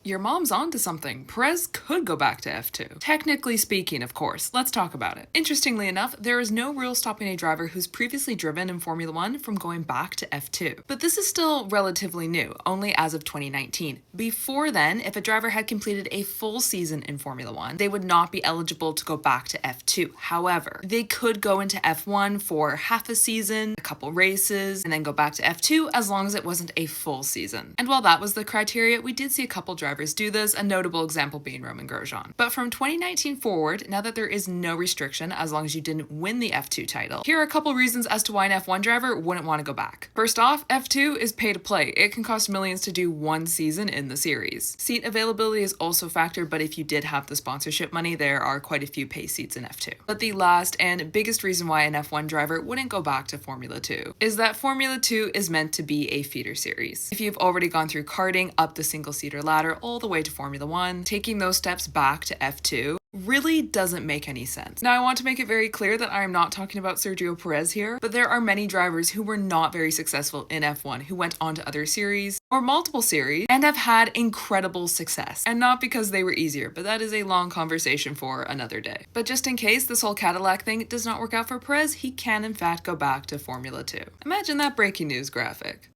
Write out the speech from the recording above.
Your mom's onto something. Perez could go back to F2. Technically speaking, of course. Let's talk about it. Interestingly enough, there is no rule stopping a driver who's previously driven in Formula 1 from going back to F2. But this is still relatively new, only as of 2019. Before then, if a driver had completed a full season in Formula 1, they would not be eligible to go back to F2. However, they could go into F1 for half a season, a couple races, and then go back to F2 as long as it wasn't a full season. And while that was the criteria, we did see a couple drivers do this, a notable example being Romain Grosjean. But from 2019 forward, now that there is no restriction as long as you didn't win the F2 title, here are a couple reasons as to why an F1 driver wouldn't want to go back. First off, F2 is pay to play. It can cost millions to do one season in the series. Seat availability is also a factor, but if you did have the sponsorship money, there are quite a few pay seats in F2. But the last and biggest reason why an F1 driver wouldn't go back to Formula 2 is that Formula 2 is meant to be a feeder series. If you've already gone through karting up the single-seater ladder all the way to Formula 1, taking those steps back to F2 really doesn't make any sense. Now, I want to make it very clear that I am not talking about Sergio Perez here, but there are many drivers who were not very successful in F1 who went on to other series or multiple series and have had incredible success. And not because they were easier, but that is a long conversation for another day. But just in case this whole Cadillac thing does not work out for Perez, he can in fact go back to Formula 2. Imagine that breaking news graphic.